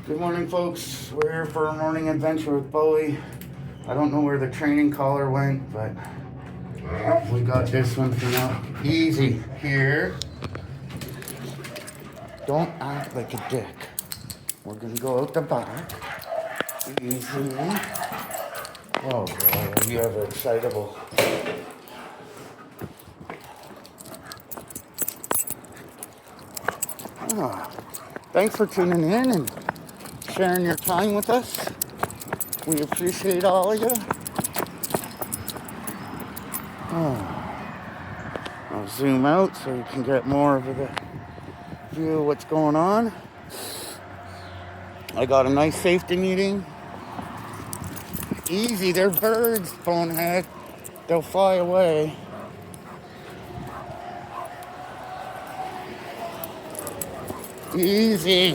Good morning, folks. We're here for a morning adventure with Bowie. I don't know where the training collar went, but we got this one for now. Easy here. Don't act like a dick. We're gonna go out the back. Easy. Oh boy, are you ever excitable? Thanks for tuning in and sharing your time with us. We appreciate all of you. I'll zoom out so you can get more of the view of what's going on. I got a nice safety meeting. Easy, they're birds, bonehead. They'll fly away. Easy.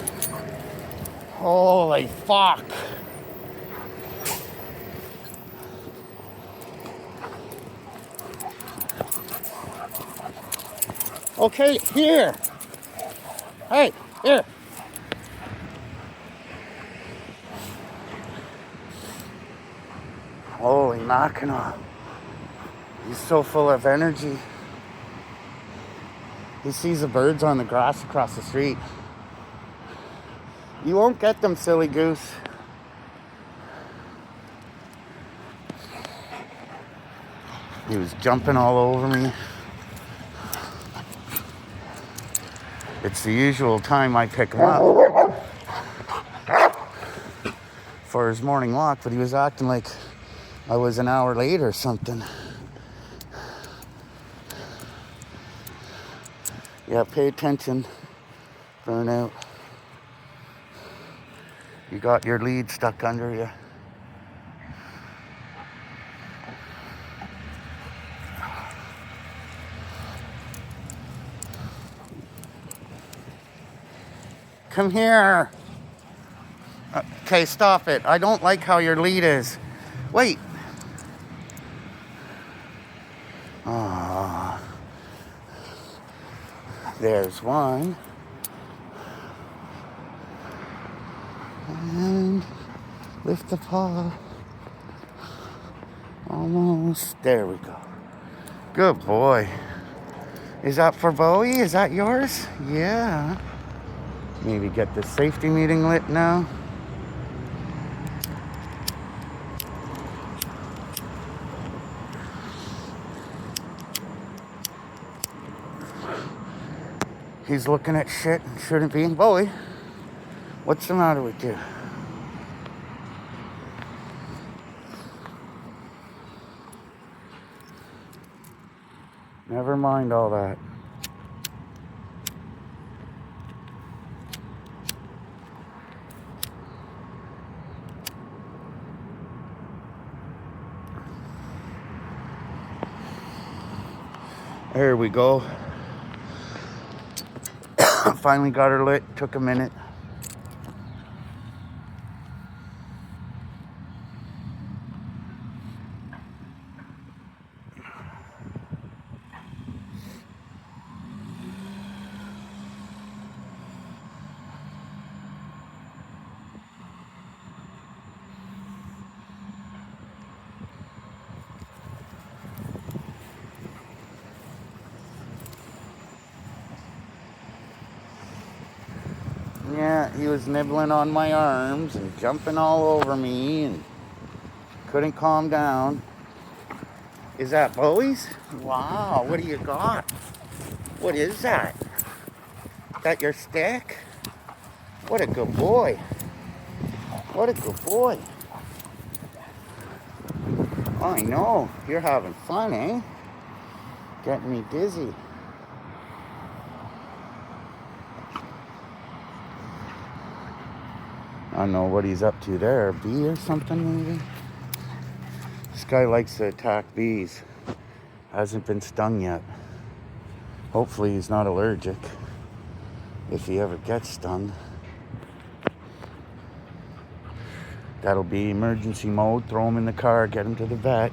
Holy fuck. Okay, here. Hey, here. Holy mackerel. He's so full of energy. He sees the birds on the grass across the street. You won't get them, silly goose. He was jumping all over me. It's the usual time I pick him up for his morning walk, but he was acting like I was an hour late or something. Yeah, pay attention. Burnout. You got your lead stuck under you. Come here. Okay, stop it. I don't like how your lead is. Wait. Ah. There's one. And lift the paw. Almost. There we go. Good boy. Is that for Bowie? Is that yours? Yeah. Maybe get the safety meeting lit now. He's looking at shit and shouldn't be. Bowie, what's the matter with you? Never mind all that. There we go. Finally got her lit. Took a minute. Yeah, he was nibbling on my arms and jumping all over me and couldn't calm down. Is that Bowie's? Wow, what do you got? What is that? That your stick? What a good boy. What a good boy. I know, you're having fun, eh? Getting me dizzy. I don't know what he's up to there. A bee or something, maybe? This guy likes to attack bees. Hasn't been stung yet. Hopefully he's not allergic. If he ever gets stung. That'll be emergency mode. Throw him in the car, get him to the vet.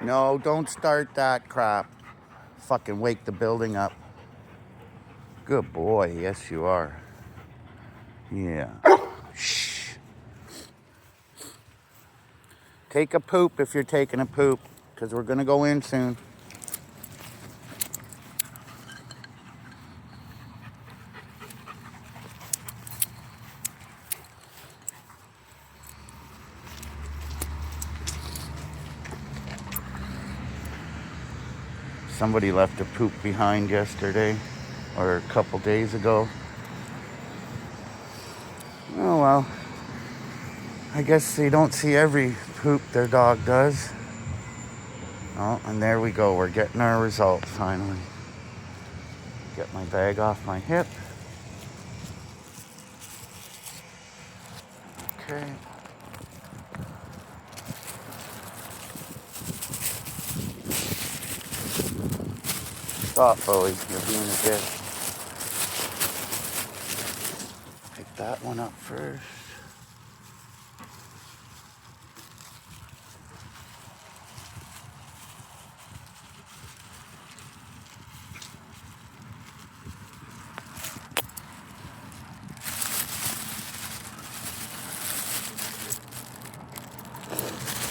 No, don't start that crap. Fucking wake the building up. Good boy. Yes, you are. Yeah. Shh. Take a poop if you're taking a poop, because we're going to go in soon. Somebody left a poop behind yesterday, or a couple days ago. Oh well. I guess they don't see every poop their dog does. Oh, and there we go. We're getting our results finally. Get my bag off my hip. Okay. Stop, Bowie. You're being a dick. Pick that one up first.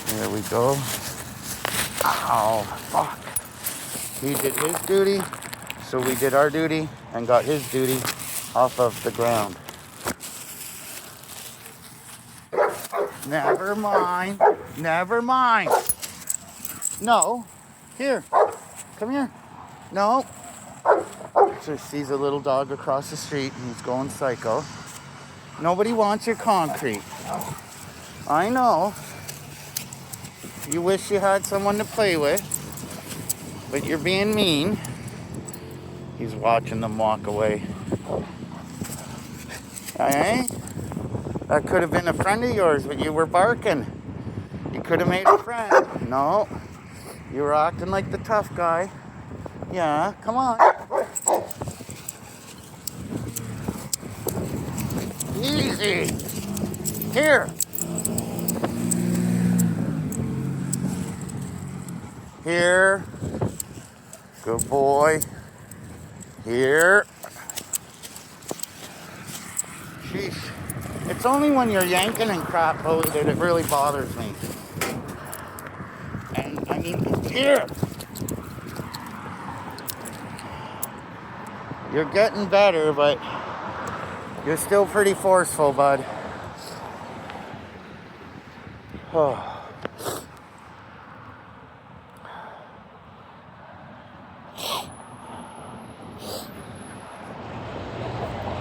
There we go. Ow, fuck. He did his duty, so we did our duty and got his duty off of the ground. Never mind. Never mind. No. Here. Come here. No. So sees a little dog across the street and he's going psycho. Nobody wants your concrete. I know. You wish you had someone to play with, but you're being mean. He's watching them walk away. Hey? That could have been a friend of yours, but you were barking. You could have made a friend. No. You were acting like the tough guy. Yeah, come on. Easy. Here. Here. Good boy. Here. Sheesh. It's only when you're yanking and crap, Bowie, that it really bothers me. And, I mean, here. You're getting better, but you're still pretty forceful, bud. Oh.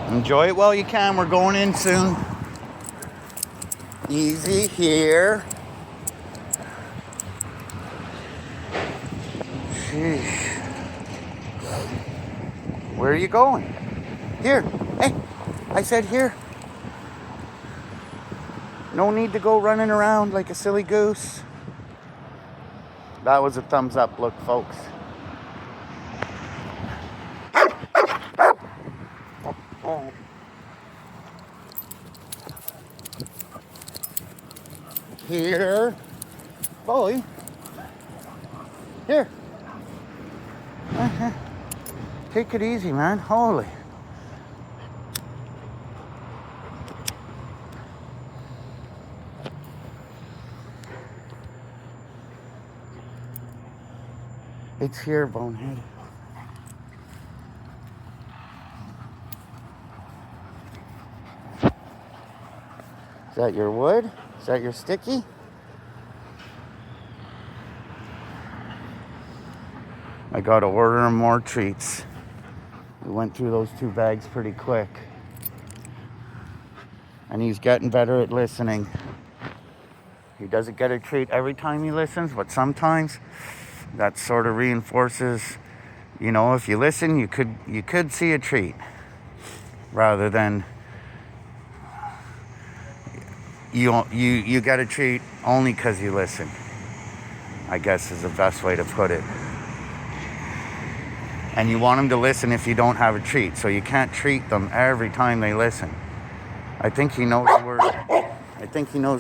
Enjoy it while you can. We're going in soon. Easy here. Sheesh. Where are you going? Here. Hey, I said here. No need to go running around like a silly goose. That was a thumbs up look, folks. Here. Bowie. Here. Take it easy, man. Holy. It's here, bonehead. Is that your wood? Is that your sticky? I gotta order him more treats. We went through those 2 bags pretty quick. And he's getting better at listening. He doesn't get a treat every time he listens, but sometimes that sort of reinforces, you know, if you listen, you could see a treat. Rather than you get a treat only because you listen, I guess is the best way to put it. And you want them to listen if you don't have a treat, so you can't treat them every time they listen. I think he knows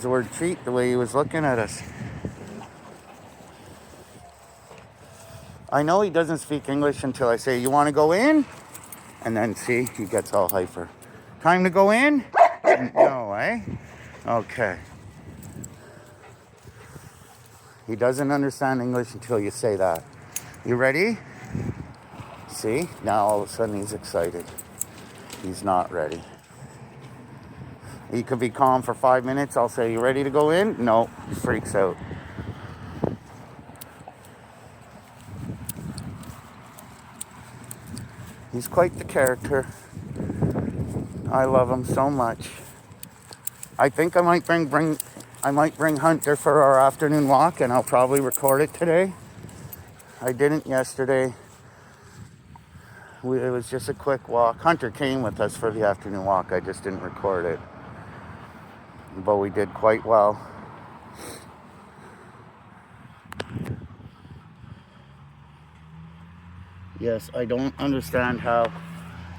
the word treat the way he was looking at us. I know he doesn't speak English until I say, you want to go in? And then see, he gets all hyper. Time to go in? No, eh? Okay. He doesn't understand English until you say that. You ready? See? Now all of a sudden he's excited. He's not ready. He could be calm for 5 minutes. I'll say, you ready to go in? No, he freaks out. He's quite the character. I love him so much. I think I might bring Hunter for our afternoon walk, and I'll probably record it today. I didn't yesterday. It was just a quick walk. Hunter came with us for the afternoon walk. I just didn't record it. Bowie did quite well. Yes, I don't understand how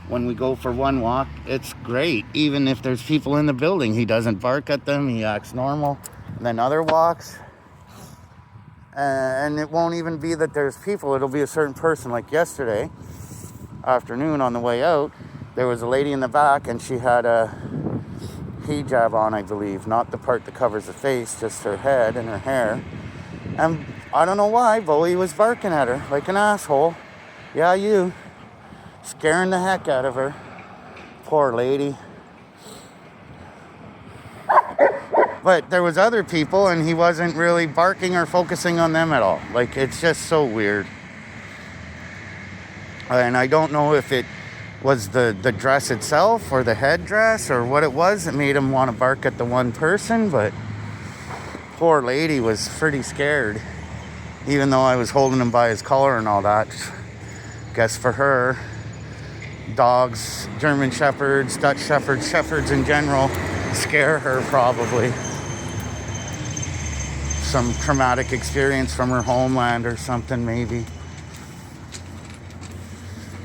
when we go for one walk, it's great. Even if there's people in the building, he doesn't bark at them. He acts normal. And then other walks, and it won't even be that there's people. It'll be a certain person. Like yesterday afternoon on the way out, there was a lady in the back, and she had a hijab on, I believe. Not the part that covers the face, just her head and her hair. And I don't know why, Bowie was barking at her like an asshole. Yeah, you. Scaring the heck out of her. Poor lady. But there was other people, and he wasn't really barking or focusing on them at all. Like, it's just so weird. And I don't know if it was the dress itself or the headdress or what it was that made him want to bark at the one person, but poor lady was pretty scared. Even though I was holding him by his collar and all that. Guess for her, dogs, German Shepherds, Dutch Shepherds, Shepherds in general, scare her probably. Some traumatic experience from her homeland or something maybe.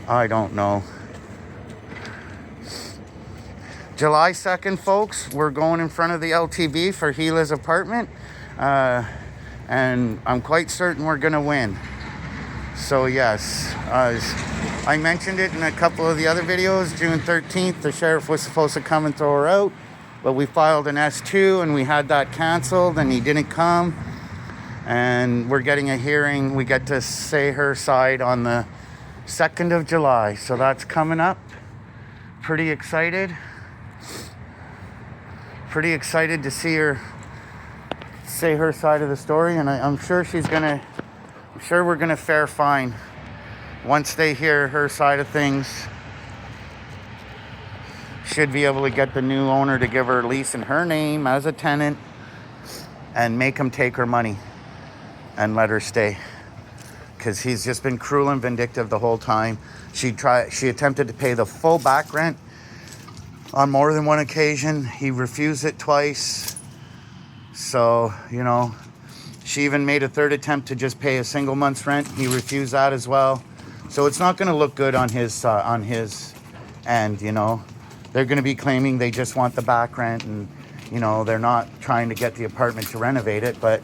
I don't know. July 2nd, folks, we're going in front of the LTB for Gila's apartment. And I'm quite certain we're going to win. So yes, I mentioned it in a couple of the other videos. June 13th, the sheriff was supposed to come and throw her out, but we filed an S2 and we had that canceled and he didn't come. And we're getting a hearing. We get to say her side on the 2nd of July. So that's coming up. Pretty excited. Pretty excited to see her say her side of the story. And I'm sure I'm sure we're going to fare fine once they hear her side of things. Should be able to get the new owner to give her a lease in her name as a tenant and make him take her money and let her stay. Because he's just been cruel and vindictive the whole time. She attempted to pay the full back rent on more than one occasion. He refused it twice. So, she even made a third attempt to just pay a single month's rent. He refused that as well. So it's not going to look good on his end, They're going to be claiming they just want the back rent and, they're not trying to get the apartment to renovate it. But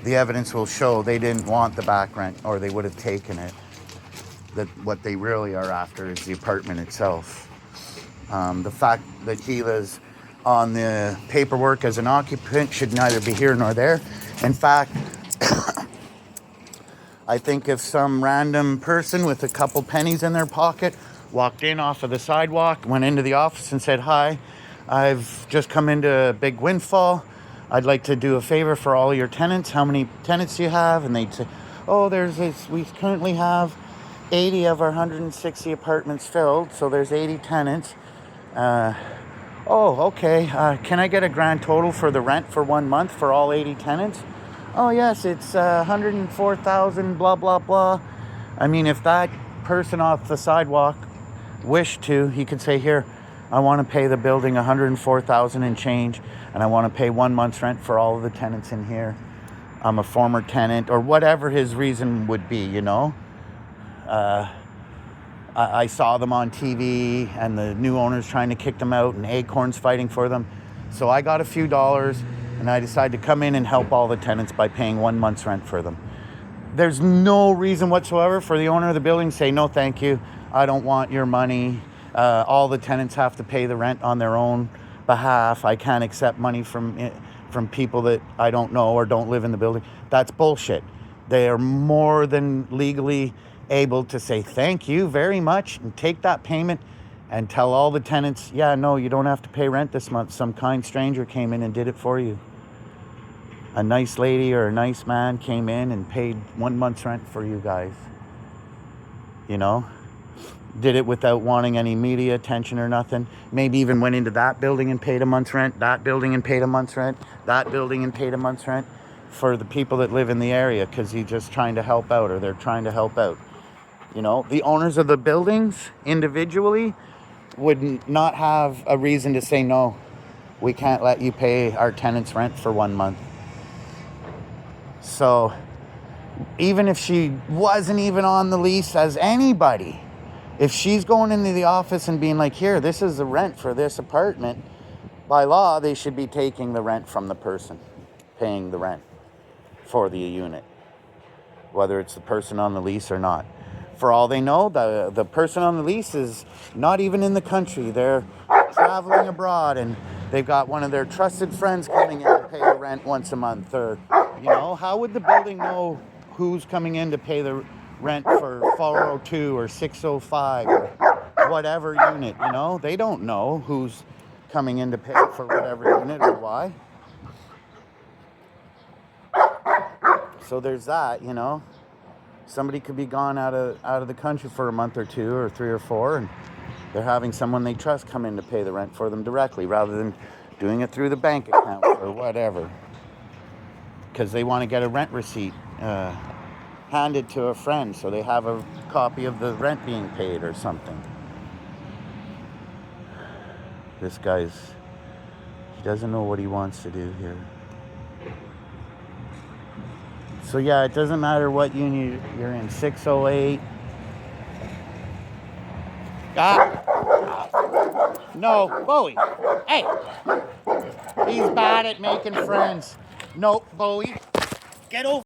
the evidence will show they didn't want the back rent or they would have taken it. That what they really are after is the apartment itself. The fact that Gila's on the paperwork as an occupant should neither be here nor there. In fact, I think if some random person with a couple pennies in their pocket walked in off of the sidewalk, went into the office and said, "Hi, I've just come into a big windfall. I'd like to do a favor for all your tenants. How many tenants do you have?" And they'd say, "Oh, we currently have 80 of our 160 apartments filled, so there's 80 tenants. Oh, okay. Can I get a grand total for the rent for 1 month for all 80 tenants?" "Oh, yes, it's 104,000, blah, blah, blah." I mean, if that person off the sidewalk wished to, he could say, "Here, I want to pay the building 104,000 and change, and I want to pay 1 month's rent for all of the tenants in here. I'm a former tenant," or whatever his reason would be, I saw them on TV and the new owners trying to kick them out and Acorn's fighting for them. So I got a few dollars and I decided to come in and help all the tenants by paying 1 month's rent for them. There's no reason whatsoever for the owner of the building to say, no, thank you. I don't want your money. All the tenants have to pay the rent on their own behalf. I can't accept money from people that I don't know or don't live in the building. That's bullshit. They are more than legally able to say thank you very much and take that payment and tell all the tenants, yeah, no, you don't have to pay rent this month. Some kind stranger came in and did it for you. A nice lady or a nice man came in and paid 1 month's rent for you guys. You know? Did it without wanting any media attention or nothing. Maybe even went into that building and paid a month's rent, that building and paid a month's rent, that building and paid a month's rent for the people that live in the area because he's just trying to help out or they're trying to help out. You know, the owners of the buildings individually would not have a reason to say, no, we can't let you pay our tenants rent for 1 month. So even if she wasn't even on the lease as anybody, if she's going into the office and being like, here, this is the rent for this apartment, by law, they should be taking the rent from the person paying the rent for the unit, whether it's the person on the lease or not. For all they know, the person on the lease is not even in the country. They're traveling abroad and they've got one of their trusted friends coming in to pay the rent once a month. Or, you know, how would the building know who's coming in to pay the rent for 402 or 605 or whatever unit? You know, they don't know who's coming in to pay for whatever unit or why. So there's that, you know. Somebody could be gone out of the country for a month or two or 3 or 4, and they're having someone they trust come in to pay the rent for them directly rather than doing it through the bank account or whatever, because they want to get a rent receipt handed to a friend so they have a copy of the rent being paid or something. This he doesn't know what he wants to do here. So yeah, it doesn't matter what unit you're in, 608. No, Bowie. Hey, he's bad at making friends. No, Bowie, get over.